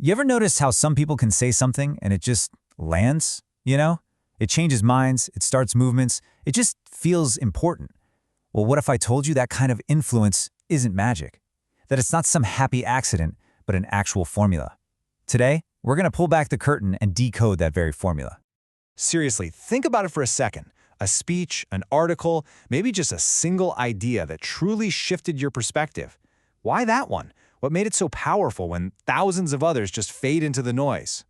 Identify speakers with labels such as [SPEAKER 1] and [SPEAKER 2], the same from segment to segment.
[SPEAKER 1] You ever notice how some people can say something and it just lands, you know? It changes minds, it starts movements, it just feels important. Well, what if I told you that kind of influence isn't magic? That it's not some happy accident, but an actual formula. Today, we're going to pull back the curtain and decode that very formula.
[SPEAKER 2] Seriously, think about it for a second. A speech, an article, maybe just a single idea that truly shifted your perspective. Why that one? What made it so powerful when thousands of others just fade into the noise?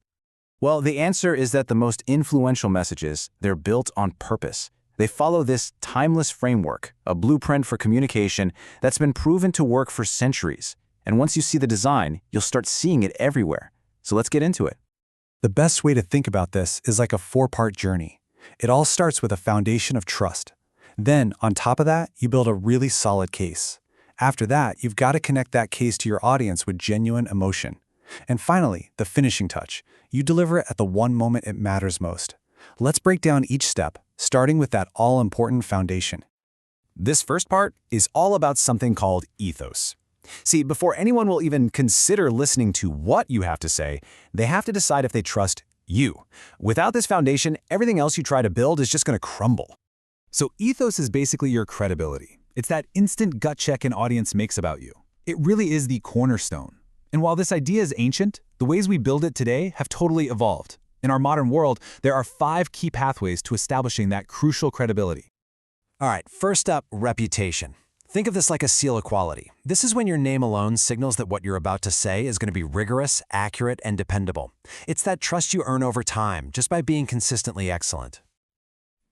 [SPEAKER 3] Well, the answer is that the most influential messages, they're built on purpose. They follow this timeless framework, a blueprint for communication that's been proven to work for centuries. And once you see the design, you'll start seeing it everywhere. So let's get into it.
[SPEAKER 4] The best way to think about this is like a four-part journey. It all starts with a foundation of trust. Then, on top of that, you build a really solid case. After that, you've got to connect that case to your audience with genuine emotion. And finally, the finishing touch. You deliver it at the one moment it matters most. Let's break down each step, starting with that all-important foundation.
[SPEAKER 5] This first part is all about something called ethos. See, before anyone will even consider listening to what you have to say, they have to decide if they trust you. Without this foundation, everything else you try to build is just going to crumble.
[SPEAKER 6] So ethos is basically your credibility. It's that instant gut check an audience makes about you. It really is the cornerstone. And while this idea is ancient, the ways we build it today have totally evolved. In our modern world, there are 5 key pathways to establishing that crucial credibility.
[SPEAKER 5] All right, first up, reputation. Think of this like a seal of quality. This is when your name alone signals that what you're about to say is going to be rigorous, accurate, and dependable. It's that trust you earn over time just by being consistently excellent.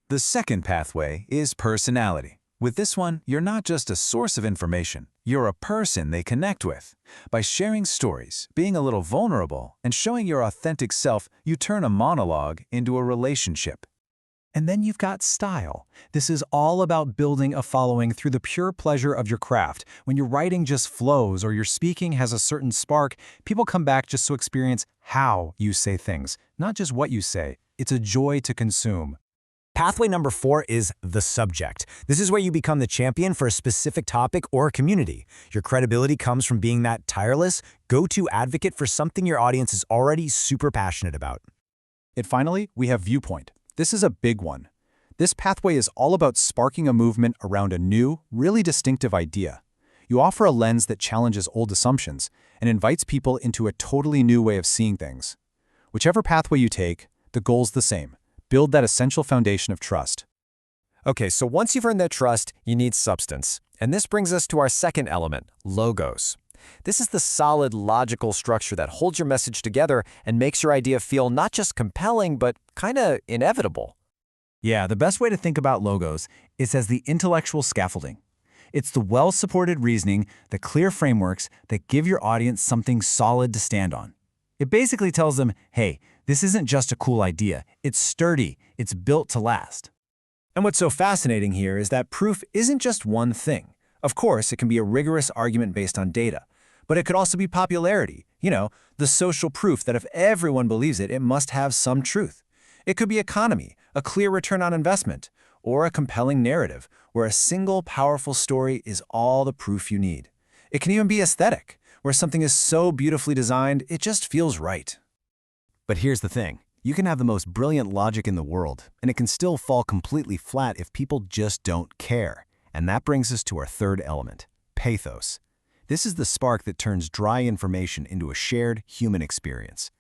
[SPEAKER 1] The second pathway is personality. With this one, you're not just a source of information, you're a person they connect with. By sharing stories, being a little vulnerable, and showing your authentic self, you turn a monologue into a relationship. And then you've got style. This is all about building a following through the pure pleasure of your craft. When your writing just flows or your speaking has a certain spark, people come back just to experience how you say things, not just what you say. It's a joy to consume.
[SPEAKER 5] Pathway number 4 is the subject. This is where you become the champion for a specific topic or community. Your credibility comes from being that tireless, go-to advocate for something your audience is already super passionate about.
[SPEAKER 4] And finally, we have viewpoint. This is a big one. This pathway is all about sparking a movement around a new, really distinctive idea. You offer a lens that challenges old assumptions and invites people into a totally new way of seeing things. Whichever pathway you take, the goal's the same. Build that essential foundation of trust.
[SPEAKER 5] Okay, so once you've earned that trust, you need substance. And this brings us to our second element, logos. This is the solid, logical structure that holds your message together and makes your idea feel not just compelling, but kind of inevitable.
[SPEAKER 1] Yeah, the best way to think about logos is as the intellectual scaffolding. It's the well-supported reasoning, the clear frameworks that give your audience something solid to stand on. It basically tells them, hey, this isn't just a cool idea. It's sturdy. It's built to last.
[SPEAKER 5] And what's so fascinating here is that proof isn't just one thing. Of course, it can be a rigorous argument based on data, but it could also be popularity. You know, the social proof that if everyone believes it, it must have some truth. It could be economy, a clear return on investment, or a compelling narrative where a single powerful story is all the proof you need. It can even be aesthetic, where something is so beautifully designed, it just feels right. But here's the thing. You can have the most brilliant logic in the world, and it can still fall completely flat if people just don't care. And that brings us to our third element, pathos. This is the spark that turns dry information into a shared human experience.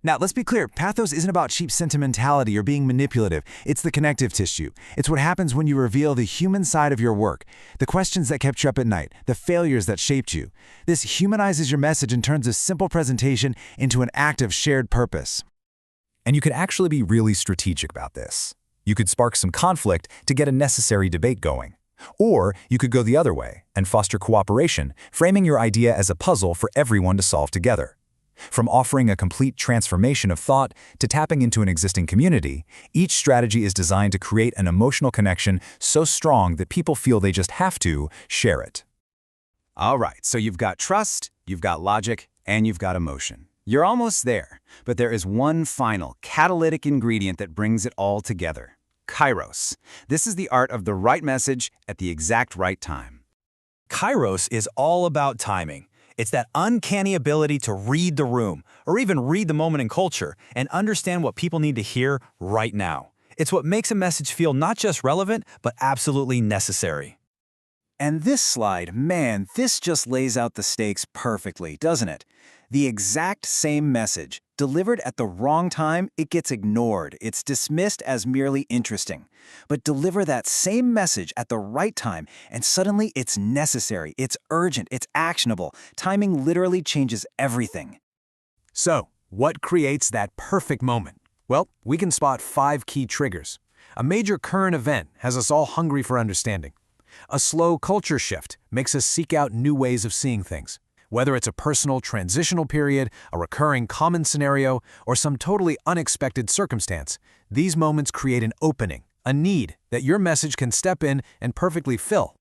[SPEAKER 5] Now, let's be clear, pathos isn't about cheap sentimentality or being manipulative. It's the connective tissue. It's what happens when you reveal the human side of your work, the questions that kept you up at night, the failures that shaped you. This humanizes your message and turns a simple presentation into an act of shared purpose.
[SPEAKER 1] And you could actually be really strategic about this. You could spark some conflict to get a necessary debate going. Or you could go the other way and foster cooperation, framing your idea as a puzzle for everyone to solve together. From offering a complete transformation of thought to tapping into an existing community, each strategy is designed to create an emotional connection so strong that people feel they just have to share it.
[SPEAKER 5] All right, so you've got trust, you've got logic, and you've got emotion. You're almost there, but there is one final catalytic ingredient that brings it all together. Kairos. This is the art of the right message at the exact right time.
[SPEAKER 2] Kairos is all about timing. It's that uncanny ability to read the room, or even read the moment in culture, and understand what people need to hear right now. It's what makes a message feel not just relevant, but absolutely necessary.
[SPEAKER 3] And this slide, man, this just lays out the stakes perfectly, doesn't it? The exact same message, delivered at the wrong time, it gets ignored. It's dismissed as merely interesting. But deliver that same message at the right time, and suddenly it's necessary, it's urgent, it's actionable. Timing literally changes everything.
[SPEAKER 1] So, what creates that perfect moment? Well, we can spot 5 key triggers. A major current event has us all hungry for understanding. A slow culture shift makes us seek out new ways of seeing things. Whether it's a personal transitional period, a recurring common scenario, or some totally unexpected circumstance, these moments create an opening, a need that your message can step in and perfectly fill.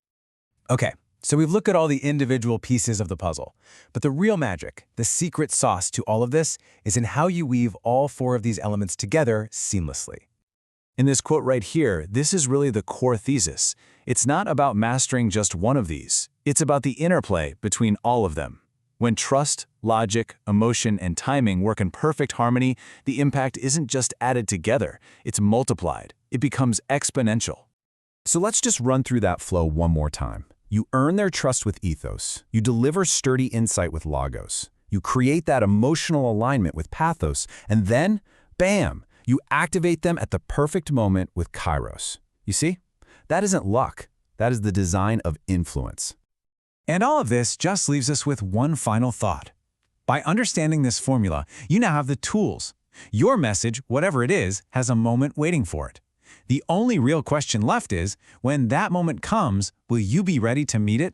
[SPEAKER 5] Okay, so we've looked at all the individual pieces of the puzzle, but the real magic, the secret sauce to all of this, is in how you weave all 4 of these elements together seamlessly. In this quote right here, this is really the core thesis. It's not about mastering just one of these. It's about the interplay between all of them. When trust, logic, emotion, and timing work in perfect harmony, the impact isn't just added together, it's multiplied. It becomes exponential.
[SPEAKER 1] So let's just run through that flow one more time. You earn their trust with ethos. You deliver sturdy insight with logos. You create that emotional alignment with pathos. And then, bam! You activate them at the perfect moment with Kairos. You see? That isn't luck. That is the design of influence.
[SPEAKER 6] And all of this just leaves us with one final thought. By understanding this formula, you now have the tools. Your message, whatever it is, has a moment waiting for it. The only real question left is, when that moment comes, will you be ready to meet it?